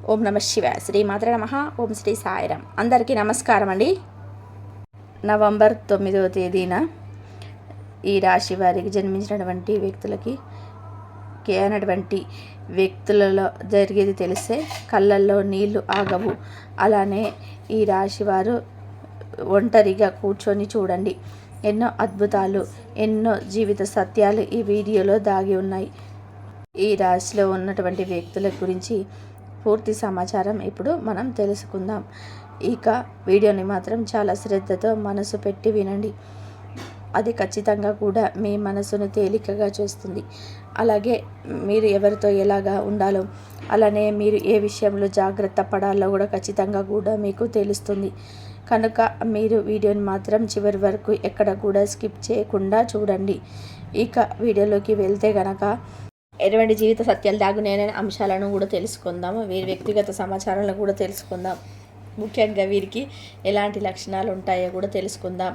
ఓం నమ శివాయ. శ్రీ మాత్ర నమః. ఓం శ్రీ సాయిరాం. అందరికీ నమస్కారం అండి. నవంబర్ 9వ తేదీన ఈ రాశి వారికి జన్మించినటువంటి వ్యక్తులకి అయినటువంటి వ్యక్తులలో జరిగేది తెలిస్తే కళ్ళల్లో నీళ్లు ఆగవు. అలానే ఈ రాశి వారు ఒంటరిగా కూర్చొని చూడండి. ఎన్నో అద్భుతాలు, ఎన్నో జీవిత సత్యాలు ఈ వీడియోలో దాగి ఉన్నాయి. ఈ రాశిలో ఉన్నటువంటి వ్యక్తుల గురించి పూర్తి సమాచారం ఇప్పుడు మనం తెలుసుకుందాం. ఇక వీడియోని మాత్రం చాలా శ్రద్ధతో మనసు పెట్టి వినండి. అది ఖచ్చితంగా కూడా మీ మనసును తేలికగా చేస్తుంది. అలాగే మీరు ఎవరితో ఎలాగా ఉండాలో, అలానే మీరు ఏ విషయంలో జాగ్రత్త పడాలో కూడా ఖచ్చితంగా కూడా మీకు తెలుస్తుంది. కనుక మీరు వీడియోని మాత్రం చివరి వరకు ఎక్కడ కూడా స్కిప్ చేయకుండా చూడండి. ఇక వీడియోలోకి వెళ్తే గనక ఎటువంటి జీవిత సత్యాలు దాగునే అంశాలను కూడా తెలుసుకుందాం. వీరి వ్యక్తిగత సమాచారాలను కూడా తెలుసుకుందాం. ముఖ్యంగా వీరికి ఎలాంటి లక్షణాలు ఉంటాయో కూడా తెలుసుకుందాం.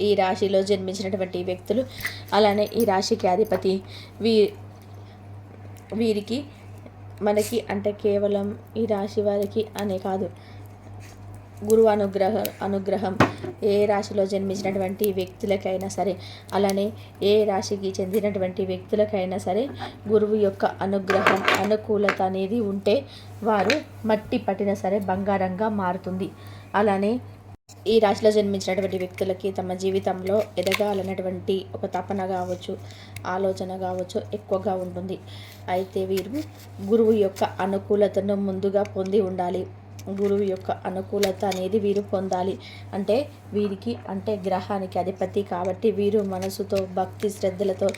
ఈ రాశిలో జన్మించినటువంటి వ్యక్తులు, అలానే ఈ రాశికి అధిపతి వీరికి మనకి అంటే కేవలం ఈ రాశి వారికి అనే కాదు, గురువు అనుగ్రహం ఏ రాశిలో జన్మించినటువంటి వ్యక్తులకైనా సరే, అలానే ఏ రాశికి చెందినటువంటి వ్యక్తులకైనా సరే గురువు యొక్క అనుగ్రహం, అనుకూలత అనేది ఉంటే వారు మట్టి పట్టిన సరే బంగారంగా మారుతుంది. అలానే ఈ రాశిలో జన్మించినటువంటి వ్యక్తులకి తమ జీవితంలో ఎదగాలన్నటువంటి ఒక తపన కావచ్చు, ఆలోచన కావచ్చు ఎక్కువగా ఉంటుంది. అయితే వీరు గురువు యొక్క అనుకూలతను ముందుగా పొంది ఉండాలి. గురువు యొక్క అనుకూలత అనేది వీరు పొందాలి. అంటే వీరికి అంటే గ్రహానికి అధిపతి కాబట్టి వీరు మనసుతో భక్తి శ్రద్ధలతో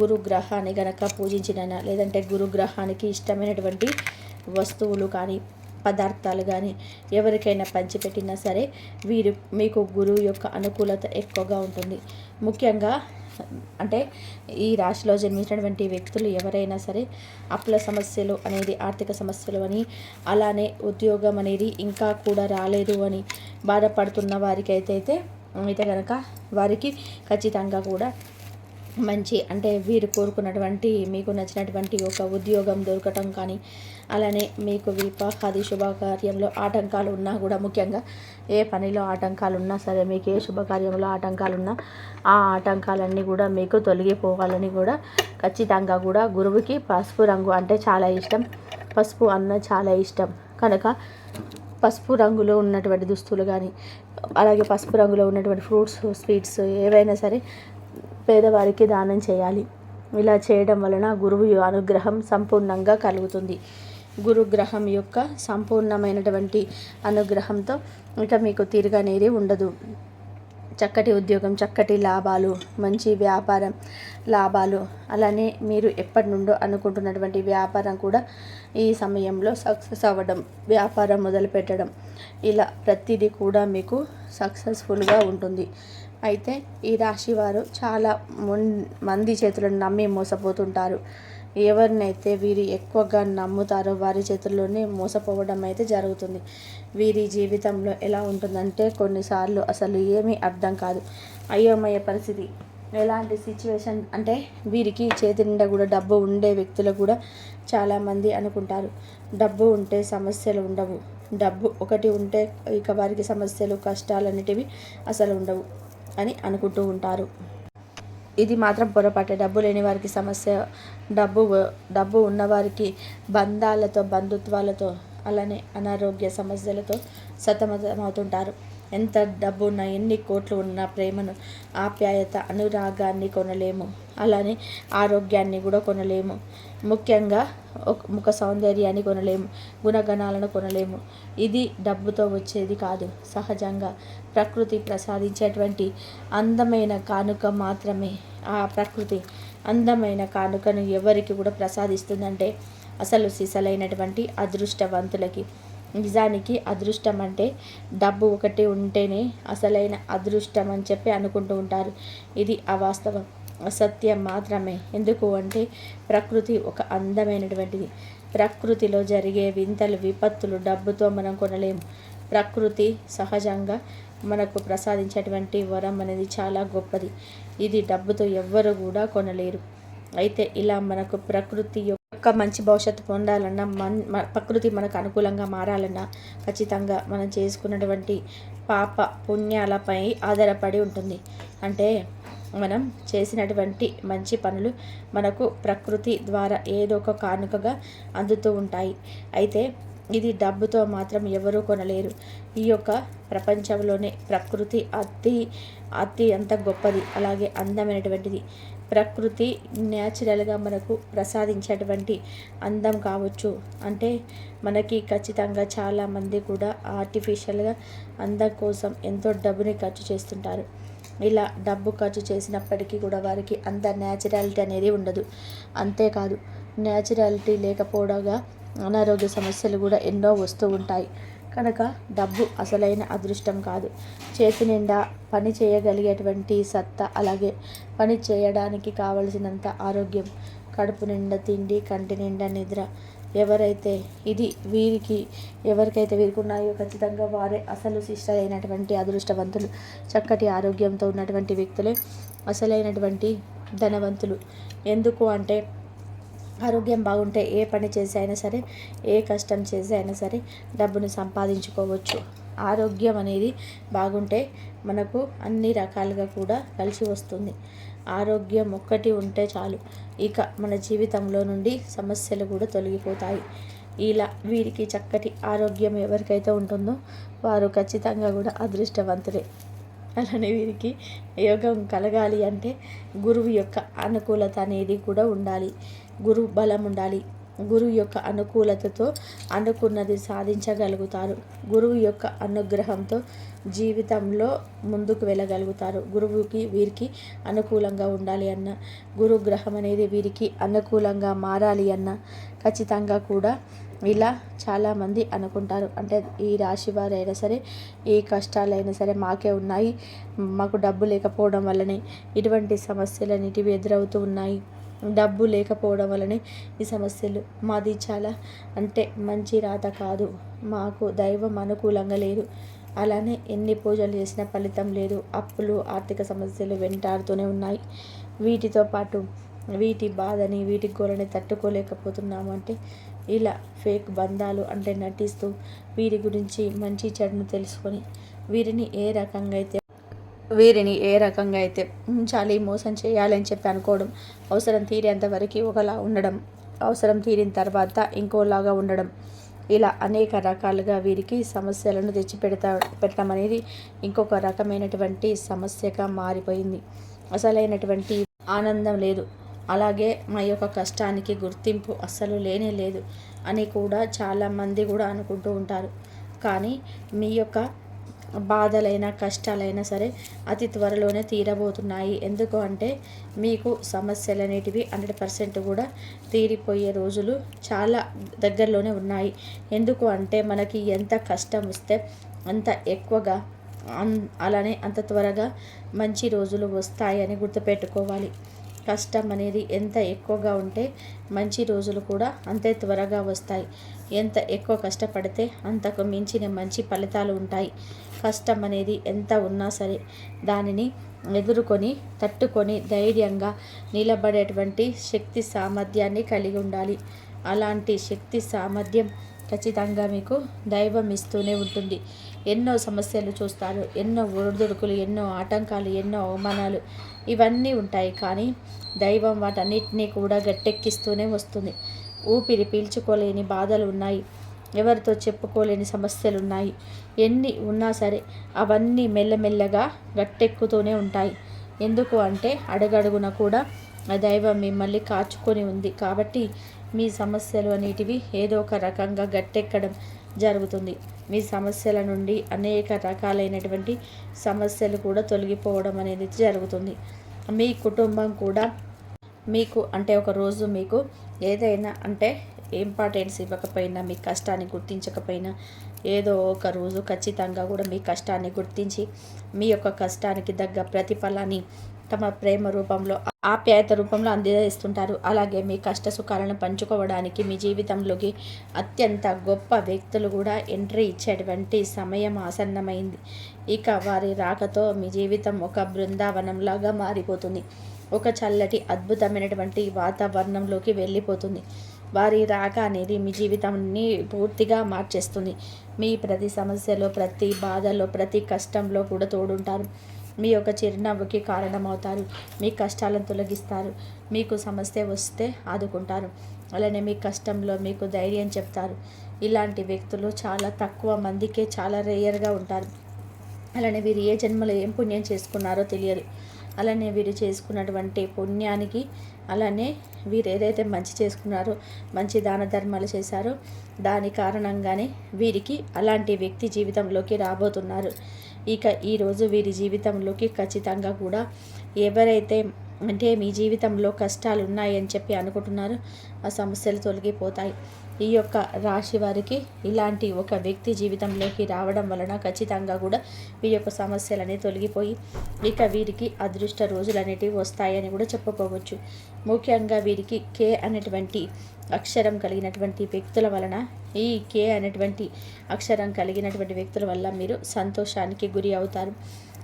గురు గ్రహాన్ని గనక పూజించిన, లేదంటే గురు గ్రహానికి ఇష్టమైనటువంటి వస్తువులు కానీ పదార్థాలు కానీ ఎవరికైనా పంచిపెట్టినా సరే మీకు గురువు యొక్క అనుకూలత ఎక్కువగా ఉంటుంది. ముఖ్యంగా అంటే ఈ రాశిలో జన్మించినటువంటి వ్యక్తులు ఎవరైనా సరే అప్పుల సమస్యలు అనేది, ఆర్థిక సమస్యలు అని, అలానే ఉద్యోగం అనేది ఇంకా కూడా రాలేదు అని బాధపడుతున్న వారికి అయితే కనుక వారికి ఖచ్చితంగా కూడా మంచి అంటే వీరు కోరుకున్నటువంటి మీకు నచ్చినటువంటి ఒక ఉద్యోగం దొరకటం కానీ, అలానే మీకు వివాహాది శుభకార్యంలో ఆటంకాలు ఉన్నా కూడా, ముఖ్యంగా ఏ పనిలో ఆటంకాలు ఉన్నా సరే, మీకు ఏ శుభకార్యంలో ఆటంకాలు ఉన్నా ఆ ఆటంకాలన్నీ కూడా మీకు తొలగిపోవాలని కూడా ఖచ్చితంగా కూడా గురువుకి పసుపు రంగు అంటే చాలా ఇష్టం. పసుపు అన్న చాలా ఇష్టం కనుక పసుపు రంగులో ఉన్నటువంటి దుస్తులు కానీ, అలాగే పసుపు రంగులో ఉన్నటువంటి ఫ్రూట్స్, స్వీట్స్ ఏవైనా సరే పేదవారికి దానం చేయాలి. ఇలా చేయడం వలన గురువు అనుగ్రహం సంపూర్ణంగా కలుగుతుంది. గురుగ్రహం యొక్క సంపూర్ణమైనటువంటి అనుగ్రహంతో ఇక మీకు తిరగనేది ఉండదు. చక్కటి ఉద్యోగం, చక్కటి లాభాలు, మంచి వ్యాపారం లాభాలు, అలానే మీరు ఎప్పటి నుండో అనుకుంటున్నటువంటి వ్యాపారం కూడా ఈ సమయంలో సక్సెస్ అవ్వడం, వ్యాపారం మొదలుపెట్టడం, ఇలా ప్రతిదీ కూడా మీకు సక్సెస్ఫుల్గా ఉంటుంది. అయితే ఈ రాశి వారు చాలా మంది చేతులను నమ్మి మోసపోతుంటారు. ఎవరినైతే వీరు ఎక్కువగా నమ్ముతారో వారి చేతుల్లోనే మోసపోవడం అయితే జరుగుతుంది. వీరి జీవితంలో ఎలా ఉంటుందంటే కొన్నిసార్లు అసలు ఏమీ అర్థం కాదు, అయోమయ పరిస్థితి. ఎలాంటి సిచ్యువేషన్ అంటే వీరికి చేతి నిండా కూడా డబ్బు ఉండే వ్యక్తులు కూడా చాలామంది అనుకుంటారు డబ్బు ఉంటే సమస్యలు ఉండవు, డబ్బు ఒకటి ఉంటే ఇక వారికి సమస్యలు కష్టాలు అనేటివి అసలు ఉండవు అని అనుకుంటూ ఉంటారు. ఇది మాత్రం పొరపాటే. డబ్బు లేని వారికి సమస్య, డబ్బు ఉన్నవారికి బంధాలతో, బంధుత్వాలతో, అలానే అనారోగ్య సమస్యలతో సతమతమవుతుంటారు. ఎంత డబ్బు ఉన్నా, ఎన్ని కోట్లు ఉన్నా ప్రేమను, ఆప్యాయత, అనురాగాన్ని కొనలేము. అలానే ఆరోగ్యాన్ని కూడా కొనలేము. ముఖ్యంగా ముఖ సౌందర్యాన్ని కొనలేము, గుణగణాలను కొనలేము. ఇది డబ్బుతో వచ్చేది కాదు. సహజంగా ప్రకృతి ప్రసాదించేటువంటి అందమైన కానుక మాత్రమే. ఆ ప్రకృతి అందమైన కానుకను ఎవరికి కూడా ప్రసాదిస్తుందంటే అసలు సిసలైనటువంటి అదృష్టవంతులకి. నిజానికి అదృష్టం అంటే డబ్బు ఒకటి ఉంటేనే అసలైన అదృష్టం అని చెప్పి అనుకుంటూ ఉంటారు. ఇది అవాస్తవం, అసత్యం మాత్రమే. ఎందుకు అంటే ప్రకృతి ఒక అందమైనటువంటిది. ప్రకృతిలో జరిగే వింతలు, విపత్తులు డబ్బుతో మనం కొనలేము. ప్రకృతి సహజంగా మనకు ప్రసాదించేటువంటి వరం అనేది చాలా గొప్పది. ఇది డబ్బుతో ఎవ్వరు కూడా కొనలేరు. అయితే ఇలా మనకు ప్రకృతి యొక్క యొక్క మంచి భవిష్యత్తు పొందాలన్నా ప్రకృతి మనకు అనుకూలంగా మారాలన్నా ఖచ్చితంగా మనం చేసుకున్నటువంటి పాప పుణ్యాలపై ఆధారపడి ఉంటుంది. అంటే మనం చేసినటువంటి మంచి పనులు మనకు ప్రకృతి ద్వారా ఏదో ఒక కానుకగా అందుతూ ఉంటాయి. అయితే ఇది డబ్బుతో మాత్రం ఎవరూ కొనలేరు. ఈ యొక్క ప్రపంచంలోనే ప్రకృతి అతి అంత గొప్పది, అలాగే అందమైనటువంటిది. ప్రకృతి న్యాచురల్గా మనకు ప్రసాదించేటువంటి అందం కావచ్చు. అంటే మనకి ఖచ్చితంగా చాలామంది కూడా ఆర్టిఫిషియల్గా అందం కోసం ఎంతో డబ్బుని ఖర్చు చేస్తుంటారు. ఇలా డబ్బు ఖర్చు చేసినప్పటికీ కూడా వారికి అంత న్యాచురాలిటీ అనేది ఉండదు. అంతేకాదు, న్యాచురాలిటీ లేకపోవడంగా అనారోగ్య సమస్యలు కూడా ఎన్నో వస్తూ ఉంటాయి. కనుక డబ్బు అసలైన అదృష్టం కాదు. చేతి నిండా పని చేయగలిగేటువంటి సత్తా, అలాగే పని చేయడానికి కావలసినంత ఆరోగ్యం, కడుపు నిండా తిండి, కంటి నిండా నిద్ర ఎవరికైతే వీరికి ఉన్నాయో ఖచ్చితంగా వారే అసలు శిష్టైనటువంటి అదృష్టవంతులు. చక్కటి ఆరోగ్యంతో ఉన్నటువంటి వ్యక్తులే అసలైనటువంటి ధనవంతులు. ఎందుకు అంటే ఆరోగ్యం బాగుంటే ఏ పని చేసి అయినా సరే, ఏ కష్టం చేసి అయినా సరే డబ్బును సంపాదించుకోవచ్చు. ఆరోగ్యం అనేది బాగుంటే మనకు అన్ని రకాలుగా కూడా కలిసి వస్తుంది. ఆరోగ్యం ఒక్కటి ఉంటే చాలు, ఇక మన జీవితంలో నుండి సమస్యలు కూడా తొలగిపోతాయి. ఇలా వీరికి చక్కటి ఆరోగ్యం ఎవరికైతే ఉంటుందో వారు ఖచ్చితంగా కూడా అదృష్టవంతులే. అలానే వీరికి యోగం కలగాలి అంటే గురువు యొక్క అనుకూలత అనేది కూడా ఉండాలి. గురువు బలం ఉండాలి. గురువు యొక్క అనుకూలతతో అనుకున్నది సాధించగలుగుతారు. గురువు యొక్క అనుగ్రహంతో జీవితంలో ముందుకు వెళ్ళగలుగుతారు. వీరికి అనుకూలంగా ఉండాలి అన్న, గురుగ్రహం అనేది వీరికి అనుకూలంగా మారాలి అన్న ఖచ్చితంగా కూడా ఇలా చాలామంది అనుకుంటారు. అంటే ఈ రాశి వారైనా సరే, ఏ కష్టాలైనా సరే మాకే ఉన్నాయి, మాకు డబ్బు లేకపోవడం వల్లనే ఇటువంటి సమస్యలన్నిటివి ఎదురవుతూ ఉన్నాయి, డబ్బు లేకపోవడం వల్లనే ఈ సమస్యలు, మాది చాలా అంటే మంచి రాత కాదు, మాకు దైవం అనుకూలంగా లేదు, అలానే ఎన్ని పూజలు చేసినా ఫలితం లేదు, అప్పులు, ఆర్థిక సమస్యలు వెంటాడుతూనే ఉన్నాయి, వీటితో పాటు వీటి బాధని, వీటి గోలని తట్టుకోలేకపోతున్నాము అంటే ఇలా ఫేక్ బంధాలు అంటే నటిస్తూ వీరి గురించి మంచి చెడును తెలుసుకొని వీరిని ఏ రకంగా అయితే ఉంచాలి, మోసం చేయాలని చెప్పి అనుకోవడం, అవసరం తీరేంత వరకు ఒకలా ఉండడం, అవసరం తీరిన తర్వాత ఇంకోలాగా ఉండడం, ఇలా అనేక రకాలుగా వీరికి సమస్యలను పెట్టడం అనేది ఇంకొక రకమైనటువంటి సమస్యగా మారిపోయింది. అసలైనటువంటి ఆనందం లేదు, అలాగే మా యొక్క కష్టానికి గుర్తింపు అస్సలు లేనే లేదు అని కూడా చాలామంది కూడా అనుకుంటూ ఉంటారు. కానీ మీ యొక్క బాధలైనా కష్టాలైనా సరే అతి త్వరలోనే తీరబోతున్నాయి. ఎందుకు అంటే మీకు సమస్యలు అనేటివి 100% కూడా తీరిపోయే రోజులు చాలా దగ్గరలోనే ఉన్నాయి. ఎందుకు అంటే మనకి ఎంత కష్టం వస్తే అంత ఎక్కువగా అలానే అంత త్వరగా మంచి రోజులు వస్తాయని గుర్తుపెట్టుకోవాలి. కష్టం అనేది ఎంత ఎక్కువగా ఉంటే మంచి రోజులు కూడా అంతే త్వరగా వస్తాయి. ఎంత ఎక్కువ కష్టపడితే అంతకు మించిన మంచి ఫలితాలు ఉంటాయి. కష్టం అనేది ఎంత ఉన్నా సరే దానిని ఎదుర్కొని తట్టుకొని ధైర్యంగా నిలబడేటువంటి శక్తి సామర్థ్యాన్ని కలిగి ఉండాలి. అలాంటి శక్తి సామర్థ్యం ఖచ్చితంగా మీకు దైవం ఇస్తూనే ఉంటుంది. ఎన్నో సమస్యలు చూస్తారు, ఎన్నో ఒడిదుడుకులు, ఎన్నో ఆటంకాలు, ఎన్నో అవమానాలు ఇవన్నీ ఉంటాయి. కానీ దైవం వాటన్నిటినీ కూడా గట్టెక్కిస్తూనే వస్తుంది. ఊపిరి పీల్చుకోలేని బాధలు ఉన్నాయి, ఎవరితో చెప్పుకోలేని సమస్యలు ఉన్నాయి, ఎన్ని ఉన్నా సరే అవన్నీ మెల్లమెల్లగా గట్టెక్కుతూనే ఉంటాయి. ఎందుకు అంటే అడుగడుగున కూడా ఆ దైవం మిమ్మల్ని కాచుకొని ఉంది కాబట్టి మీ సమస్యలు అనేటివి ఏదో ఒక రకంగా గట్టెక్కడం జరుగుతుంది. మీ సమస్యల నుండి అనేక రకాలైనటువంటి సమస్యలు కూడా తొలగిపోవడం అనేది జరుగుతుంది. మీ కుటుంబం కూడా మీకు అంటే ఒకరోజు మీకు ఏదైనా అంటే ఇంపార్టెన్స్ ఇవ్వకపోయినా, మీ కష్టాన్ని గుర్తించకపోయినా ఏదో ఒక రోజు ఖచ్చితంగా కూడా మీ కష్టాన్ని గుర్తించి మీ యొక్క కష్టానికి తగ్గ ప్రతిఫలాన్ని తమ ప్రేమ రూపంలో, ఆప్యాయత రూపంలో అందజేస్తుంటారు. అలాగే మీ కష్ట సుఖాలను పంచుకోవడానికి మీ జీవితంలోకి అత్యంత గొప్ప వ్యక్తులు కూడా ఎంట్రీ ఇచ్చేటువంటి సమయం ఆసన్నమైంది. ఇక వారి రాకతో మీ జీవితం ఒక బృందావనంలాగా మారిపోతుంది. ఒక చల్లటి అద్భుతమైనటువంటి వాతావరణంలోకి వెళ్ళిపోతుంది. వారి రాక అనేది మీ జీవితాన్ని పూర్తిగా మార్చేస్తుంది. మీ ప్రతి సమస్యలో, ప్రతి బాధలో, ప్రతి కష్టంలో కూడా తోడుంటారు. మీ యొక్క చిరునవ్వుకి కారణమవుతారు. మీ కష్టాలను తొలగిస్తారు. మీకు సమస్య వస్తే ఆదుకుంటారు. అలానే మీ కష్టంలో మీకు ధైర్యం చెప్తారు. ఇలాంటి వ్యక్తులు చాలా తక్కువ మందికే, చాలా రేయర్గా ఉంటారు. అలానే వీరు ఏ జన్మలో ఏం పుణ్యం చేసుకున్నారో తెలియదు. అలానే వీరు చేసుకున్నటువంటి పుణ్యానికి, అలానే వీరు ఏదైతే మంచి చేసుకున్నారో, మంచి దాన ధర్మాలు చేశారో దాని కారణంగానే వీరికి అలాంటి వ్యక్తి జీవితంలోకి రాబోతున్నారు. ఇక ఈరోజు వీరి జీవితంలోకి ఖచ్చితంగా కూడా ఎవరైతే అంటే మీ జీవితంలో కష్టాలు ఉన్నాయని చెప్పి అనుకుంటున్నారో ఆ సమస్యలు తొలగిపోతాయి. ఈ యొక్క రాశి వారికి ఇలాంటి ఒక వ్యక్తి జీవితంలోకి రావడం వలన ఖచ్చితంగా కూడా వీరి యొక్క సమస్యలనే తొలగిపోయి ఇక వీరికి అదృష్ట రోజులు అనేటివి వస్తాయని కూడా చెప్పుకోవచ్చు. ముఖ్యంగా వీరికి కే అనేటువంటి అక్షరం కలిగినటువంటి వ్యక్తుల వలన, ఈ కే అనేటువంటి అక్షరం కలిగినటువంటి వ్యక్తుల వల్ల మీరు సంతోషానికి గురి అవుతారు.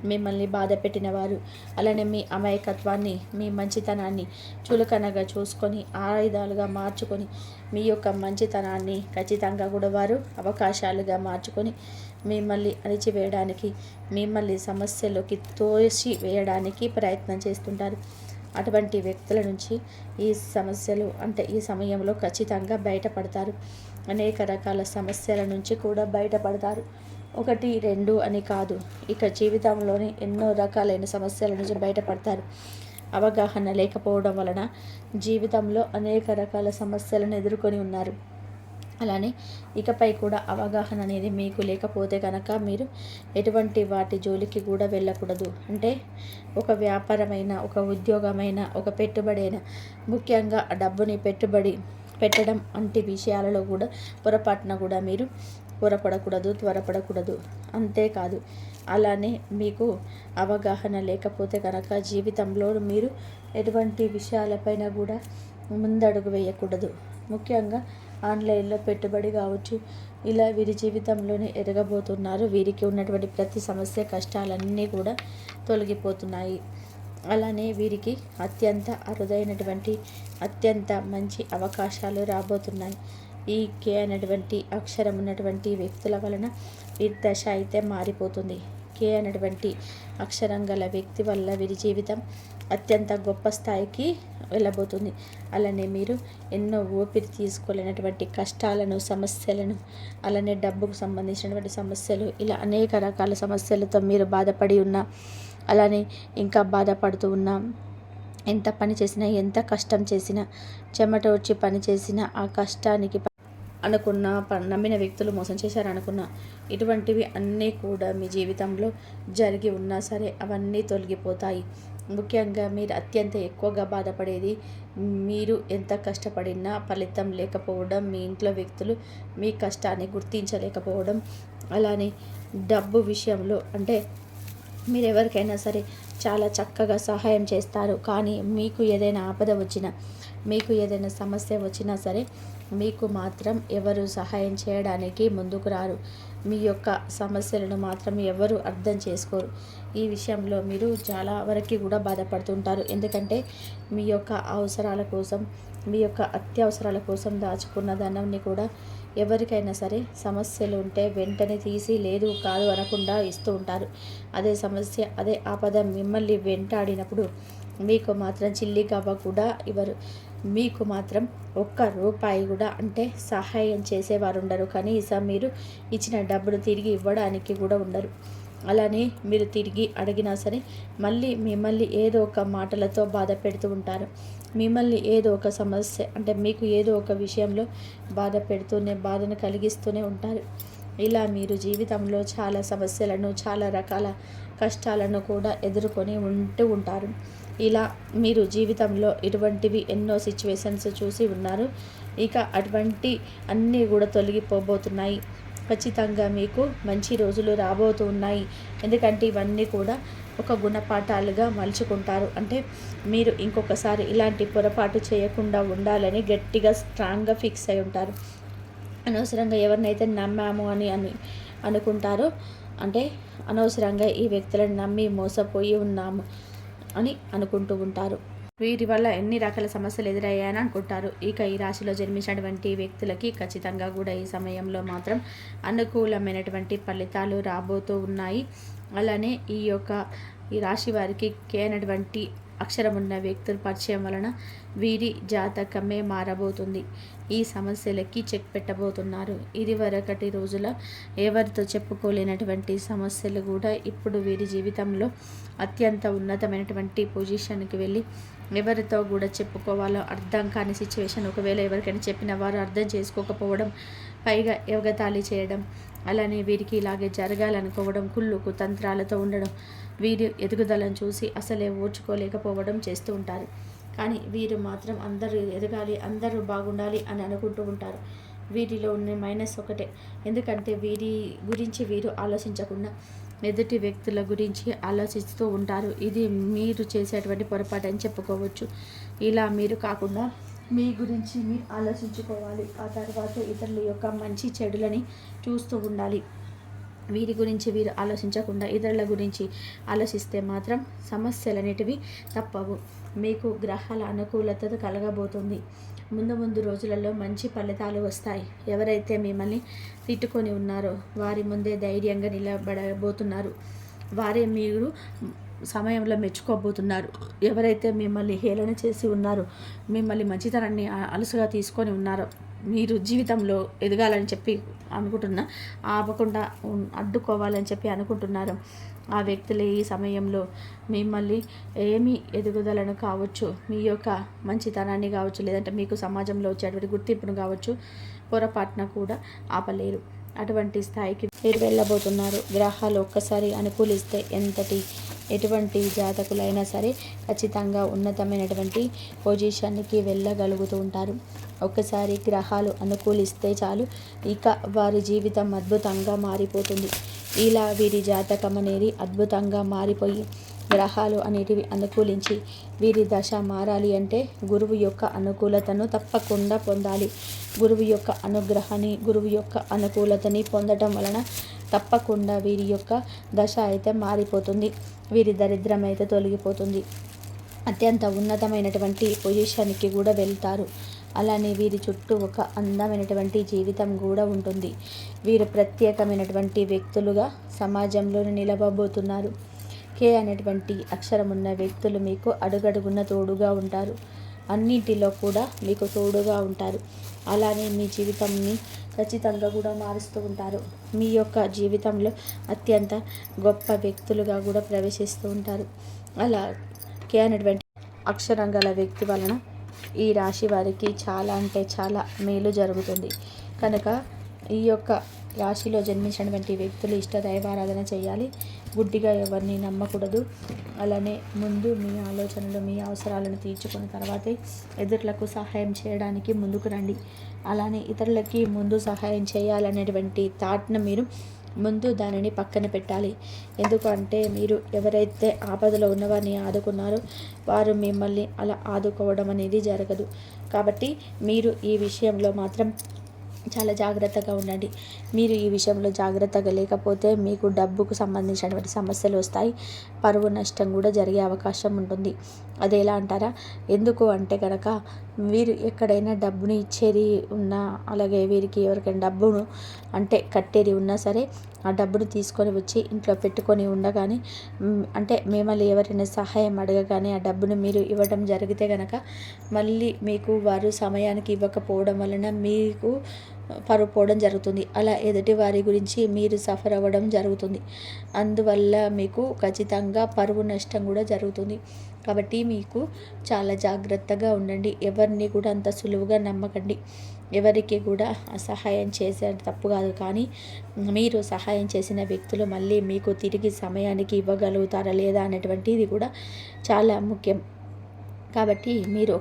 మిమ్మల్ని బాధ పెట్టిన వారు, అలానే మీ అమాయకత్వాన్ని, మీ మంచితనాన్ని చులకనగా చూసుకొని ఆయుధాలుగా మార్చుకొని మీ యొక్క మంచితనాన్ని ఖచ్చితంగా కూడా వారు అవకాశాలుగా మార్చుకొని మిమ్మల్ని అణిచివేయడానికి, మిమ్మల్ని సమస్యలోకి తోసి వేయడానికి ప్రయత్నం చేస్తుంటారు. అటువంటి వ్యక్తుల నుంచి ఈ సమస్యలు అంటే ఈ సమయంలో ఖచ్చితంగా బయటపడతారు. అనేక రకాల సమస్యల నుంచి కూడా బయటపడతారు. 1, 2 అని కాదు, ఇక జీవితంలోని ఎన్నో రకాలైన సమస్యల నుంచి బయటపడతారు. అవగాహన లేకపోవడం వలన జీవితంలో అనేక రకాల సమస్యలను ఎదుర్కొని ఉన్నారు. అలానే ఇకపై కూడా అవగాహన అనేది మీకు లేకపోతే కనుక మీరు ఎటువంటి వాటి జోలికి కూడా వెళ్ళకూడదు. అంటే ఒక వ్యాపారమైన, ఒక ఉద్యోగమైన, ఒక పెట్టుబడి అయినా, ముఖ్యంగా డబ్బుని పెట్టుబడి పెట్టడం వంటి విషయాలలో కూడా పొరపాటున కూడా మీరు త్వరపడకూడదు. అంతేకాదు, అలానే మీకు అవగాహన లేకపోతే కనుక జీవితంలో మీరు ఎటువంటి విషయాలపైన కూడా ముందడుగు వేయకూడదు. ముఖ్యంగా ఆన్లైన్లో పెట్టుబడి కావచ్చు, ఇలా వీరి జీవితంలోనే ఎదగబోతున్నారు. వీరికి ఉన్నటువంటి ప్రతి సమస్య, కష్టాలన్నీ కూడా తొలగిపోతున్నాయి. అలానే వీరికి అత్యంత అరుదైనటువంటి, అత్యంత మంచి అవకాశాలు రాబోతున్నాయి. ఈ కే అనేటువంటి అక్షరం ఉన్నటువంటి వ్యక్తుల వలన వీరి దశ అయితే మారిపోతుంది. కే అనేటువంటి అక్షరం గల వ్యక్తి వల్ల వీరి జీవితం అత్యంత గొప్ప స్థాయికి వెళ్ళబోతుంది. అలానే మీరు ఎన్నో ఊపిరి తీసుకోలేనటువంటి కష్టాలను, సమస్యలను, అలానే డబ్బుకు సంబంధించినటువంటి సమస్యలు, ఇలా అనేక రకాల సమస్యలతో మీరు బాధపడి ఉన్నా, అలానే ఇంకా బాధపడుతూ ఉన్నా, ఎంత పని చేసినా, ఎంత కష్టం చేసినా, చెమట వచ్చి పని చేసినా, ఆ కష్టానికి అనుకున్న నమ్మిన వ్యక్తులు మోసం చేశారనుకున్న ఇటువంటివి అన్నీ కూడా మీ జీవితంలో జరిగి ఉన్నా సరే అవన్నీ తొలగిపోతాయి. ముఖ్యంగా మీరు అత్యంత ఎక్కువగా బాధపడేది మీరు ఎంత కష్టపడినా ఫలితం లేకపోవడం, మీ ఇంట్లో వ్యక్తులు మీ కష్టాన్ని గుర్తించలేకపోవడం, అలానే డబ్బు విషయంలో అంటే మీరు ఎవరికైనా సరే చాలా చక్కగా సహాయం చేస్తారు. కానీ మీకు ఏదైనా ఆపద వచ్చినా, మీకు ఏదైనా సమస్య వచ్చినా సరే మీకు మాత్రం ఎవరు సహాయం చేయడానికి ముందుకు రారు. మీ యొక్క సమస్యలను మాత్రం ఎవరు అర్థం చేసుకోరు. ఈ విషయంలో మీరు చాలా వరకు కూడా బాధపడుతుంటారు. ఎందుకంటే మీ యొక్క అవసరాల కోసం, మీ యొక్క అత్యవసరాల కోసం దాచుకున్న ధనాన్ని కూడా ఎవరికైనా సరే సమస్యలు ఉంటే వెంటనే తీసి లేదు కాదు అనకుండా ఇస్తూ ఉంటారు. అదే సమస్య, అదే ఆపద మిమ్మల్ని వెంటాడినప్పుడు మీకు మాత్రం చిల్లి గవ్వ కూడా ఇవ్వరు. మీకు మాత్రం ₹1 కూడా అంటే సహాయం చేసేవారు ఉండరు. కనీసం మీరు ఇచ్చిన డబ్బును తిరిగి ఇవ్వడానికి కూడా ఉండరు. అలానే మీరు తిరిగి అడిగినా సరే మళ్ళీ మిమ్మల్ని ఏదో ఒక మాటలతో బాధ పెడుతూ ఉంటారు. మిమ్మల్ని ఏదో ఒక సమస్య అంటే మీకు ఏదో ఒక విషయంలో బాధ పెడుతూనే, బాధను కలిగిస్తూనే ఉంటారు. ఇలా మీరు జీవితంలో చాలా సమస్యలను, చాలా రకాల కష్టాలను కూడా ఎదుర్కొని ఉంటారు. ఇలా మీరు జీవితంలో ఇటువంటివి ఎన్నో సిచ్యువేషన్స్ చూసి ఉన్నారు. ఇక అటువంటి అన్నీ కూడా తొలగిపోబోతున్నాయి. ఖచ్చితంగా మీకు మంచి రోజులు రాబోతూ ఉన్నాయి. ఎందుకంటే ఇవన్నీ కూడా ఒక గుణపాఠాలుగా మలుచుకుంటారు. అంటే మీరు ఇంకొకసారి ఇలాంటి పొరపాటు చేయకుండా ఉండాలని గట్టిగా స్ట్రాంగ్గా ఫిక్స్ అయి ఉంటారు. అనవసరంగా ఎవరినైతే నమ్మాము అని అనుకుంటారో, అంటే అనవసరంగా ఈ వ్యక్తులను నమ్మి మోసపోయి ఉన్నాము అని అనుకుంటూ ఉంటారు. వీరి వల్ల ఎన్ని రకాల సమస్యలు ఎదురయ్యాయని అనుకుంటారు. ఇక ఈ రాశిలో జన్మించినటువంటి వ్యక్తులకి ఖచ్చితంగా కూడా ఈ సమయంలో మాత్రం అనుకూలమైనటువంటి ఫలితాలు రాబోతూ ఉన్నాయి. అలానే ఈ రాశి వారికి కే అనేటువంటి అక్షరం ఉన్న వ్యక్తుల పరిచయం వలన వీరి జాతకమే మారబోతుంది. ఈ సమస్యలకి చెక్ పెట్టబోతున్నారు. ఇది వరకటి రోజుల ఎవరితో చెప్పుకోలేనటువంటి సమస్యలు కూడా ఇప్పుడు వీరి జీవితంలో అత్యంత ఉన్నతమైనటువంటి పొజిషన్కి వెళ్ళి ఎవరితో కూడా చెప్పుకోవాలో అర్థం కాని సిచ్యువేషన్, ఒకవేళ ఎవరికైనా చెప్పిన వారు అర్థం చేసుకోకపోవడం, పైగా ఎగతాళి చేయడం, అలానే వీరికి ఇలాగే జరగాలనుకోవడం, కుళ్ళుకు తంత్రాలతో ఉండడం, వీరి ఎదుగుదలను చూసి అసలే ఓర్చుకోలేకపోవడం చేస్తూ ఉంటారు. కానీ వీరు మాత్రం అందరూ ఎదగాలి, అందరూ బాగుండాలి అని అనుకుంటూ ఉంటారు. వీరిలో ఉన్న మైనస్ ఒకటే, ఎందుకంటే వీరి గురించి వీరు ఆలోచించకుండా ఎదుటి వ్యక్తుల గురించి ఆలోచిస్తూ ఉంటారు. ఇది మీరు చేసేటువంటి పొరపాటు అని చెప్పుకోవచ్చు. ఇలా మీరు కాకుండా మీ గురించి మీరు ఆలోచించుకోవాలి. ఆ తర్వాత ఇతరుల యొక్క మంచి చెడులని చూస్తూ ఉండాలి. వీరి గురించి వీరు ఆలోచించకుండా ఇతరుల గురించి ఆలోచిస్తే మాత్రం సమస్యలనేటివి తప్పవు. మీకు గ్రహాల అనుకూలత కలగబోతుంది. ముందు రోజులలో మంచి ఫలితాలు వస్తాయి. ఎవరైతే మిమ్మల్ని తిట్టుకొని ఉన్నారో వారి ముందే ధైర్యంగా నిలబడబోతున్నారు. వారే మీరు సమయంలో మెచ్చుకోబోతున్నారు. ఎవరైతే మిమ్మల్ని హేళన చేసి ఉన్నారో, మిమ్మల్ని మంచితనాన్ని అలసుగా తీసుకొని ఉన్నారో, మీరు జీవితంలో ఎదగాలని చెప్పి అనుకుంటున్నా ఆపకుండా అడ్డుకోవాలని చెప్పి అనుకుంటున్నారు, ఆ వ్యక్తులు ఈ సమయంలో మిమ్మల్ని ఏమి ఎదుగుదలను కావచ్చు, మీ యొక్క మంచితనాన్ని కావచ్చు, లేదంటే మీకు సమాజంలో వచ్చేటువంటి గుర్తింపును కావచ్చు, పొరపాటున కూడా ఆపలేరు. అటువంటి స్థాయికి మీరు వెళ్ళబోతున్నారు. గ్రహాలు ఒక్కసారి అనుకూలిస్తే ఎటువంటి జాతకులైనా సరే ఖచ్చితంగా ఉన్నతమైనటువంటి పొజిషన్కి వెళ్ళగలుగుతూ ఉంటారు. ఒక్కసారి గ్రహాలు అనుకూలిస్తే చాలు, ఇక వారి జీవితం అద్భుతంగా మారిపోతుంది. ఇలా వీరి జాతకం అనేది అద్భుతంగా మారిపోయి గ్రహాలు అనేటివి అనుకూలించి వీరి దశ మారాలి అంటే గురువు యొక్క అనుకూలతను తప్పకుండా పొందాలి. గురువు యొక్క అనుగ్రహాన్ని, గురువు యొక్క అనుకూలతని పొందటం వలన తప్పకుండా వీరి యొక్క దశ అయితే మారిపోతుంది. వీరి దరిద్రం అయితే తొలగిపోతుంది. అత్యంత ఉన్నతమైనటువంటి పొజిషన్కి కూడా వెళ్తారు. అలానే వీరి చుట్టూ ఒక అందమైనటువంటి జీవితం కూడా ఉంటుంది. వీరు ప్రత్యేకమైనటువంటి వ్యక్తులుగా సమాజంలో నిలవబోతున్నారు. కే అనేటువంటి అక్షరం ఉన్న వ్యక్తులు మీకు అడుగడుగున్న తోడుగా ఉంటారు. అన్నింటిలో కూడా మీకు తోడుగా ఉంటారు. అలానే మీ జీవితాన్ని ఖచ్చితంగా కూడా మారుస్తూ ఉంటారు. మీ యొక్క జీవితంలో అత్యంత గొప్ప వ్యక్తులుగా కూడా ప్రవేశిస్తూ ఉంటారు. అలా కే అనేటువంటి అక్షరం గల వ్యక్తి వలన ఈ రాశి వారికి చాలా అంటే చాలా మేలు జరుగుతుంది. కనుక ఈ యొక్క రాశిలో జన్మించినటువంటి వ్యక్తులు ఇష్ట దైవారాధన చేయాలి. గుడ్డిగా ఎవరిని నమ్మకూడదు. అలానే ముందు మీ ఆలోచనలు, మీ అవసరాలను తీర్చుకున్న తర్వాతే ఎదురులకు సహాయం చేయడానికి ముందుకు రండి. అలానే ఇతరులకి ముందు సహాయం చేయాలనేటువంటి థాట్ను మీరు ముందు దానిని పక్కన పెట్టాలి. ఎందుకంటే మీరు ఎవరైతే ఆపదలో ఉన్నవారిని ఆదుకున్నారో వారు మిమ్మల్ని అలా ఆదుకోవడం అనేది జరగదు. కాబట్టి మీరు ఈ విషయంలో మాత్రం చాలా జాగ్రత్తగా ఉండండి. మీరు ఈ విషయంలో జాగ్రత్తగా లేకపోతే మీకు డబ్బుకు సంబంధించినటువంటి సమస్యలు వస్తాయి. పరువు నష్టం కూడా జరిగే అవకాశం ఉంటుంది. అది ఎలా అంటారా? ఎందుకు అంటే కనుక వీరు ఎక్కడైనా డబ్బుని ఇచ్చేది ఉన్నా, అలాగే వీరికి ఎవరికైనా డబ్బును అంటే కట్టేది ఉన్నా సరే ఆ డబ్బును తీసుకొని వచ్చి ఇంట్లో పెట్టుకొని ఉండగానే అంటే మిమ్మల్ని ఎవరైనా సహాయం అడగగానే ఆ డబ్బును మీరు ఇవ్వడం జరిగితే కనుక మళ్ళీ మీకు వారు సమయానికి ఇవ్వకపోవడం వలన మీకు పరువు పోవడం జరుగుతుంది. అలా ఎదుటి వారి గురించి మీరు సఫర్ అవ్వడం జరుగుతుంది. అందువల్ల మీకు ఖచ్చితంగా పరువు నష్టం కూడా జరుగుతుంది. కాబట్టి మీకు చాలా జాగ్రత్తగా ఉండండి. ఎవరిని కూడా అంత సులువుగా నమ్మకండి. ఎవరికి కూడా సహాయం చేసే తప్పు కాదు, కానీ మీరు సహాయం చేసిన వ్యక్తులు మళ్ళీ మీకు తిరిగి సమయానికి ఇవ్వగలుగుతారా లేదా అనేటువంటిది కూడా చాలా ముఖ్యం. కాబట్టి మీరు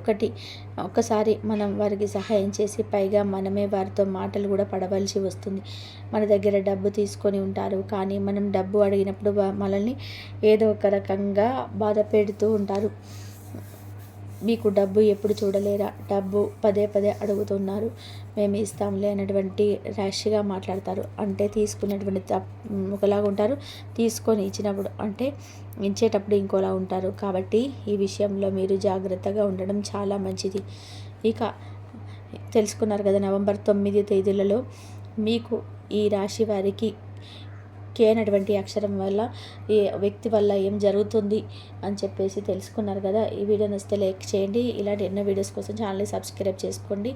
ఒక్కసారి మనం వారికి సహాయం చేసి పైగా మనమే వారితో మాటలు కూడా పడవలసి వస్తుంది. మన దగ్గర డబ్బు తీసుకొని ఉంటారు, కానీ మనం డబ్బు అడిగినప్పుడు మనల్ని ఏదో ఒక రకంగా బాధ పెడుతూ ఉంటారు. మీకు డబ్బు ఎప్పుడు చూడలేరా, డబ్బు పదే పదే అడుగుతున్నారు, మేము ఇస్తాంలే అన్నటువంటి ర్యాష్గా మాట్లాడతారు. అంటే తీసుకున్నటువంటి ఒకలాగా ఉంటారు, తీసుకొని ఇచ్చినప్పుడు అంటే ఇచ్చేటప్పుడు ఇంకోలా ఉంటారు. కాబట్టి ఈ విషయంలో మీరు జాగ్రత్తగా ఉండడం చాలా మంచిది. ఇక తెలుసుకున్నారు కదా, నవంబర్ 9 తేదీలలో మీకు ఈ రాశి వారికి కే అనేటువంటి అక్షరం వల్ల ఈ వ్యక్తి వల్ల ఏం జరుగుతుంది అని చెప్పేసి తెలుసుకున్నారు కదా. ఈ వీడియో నచ్చితే లైక్ చేయండి. ఇలాంటి ఎన్నో వీడియోస్ కోసం ఛానల్ని సబ్స్క్రైబ్ చేసుకోండి.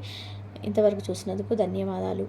ఇంతవరకు చూసినందుకు ధన్యవాదాలు.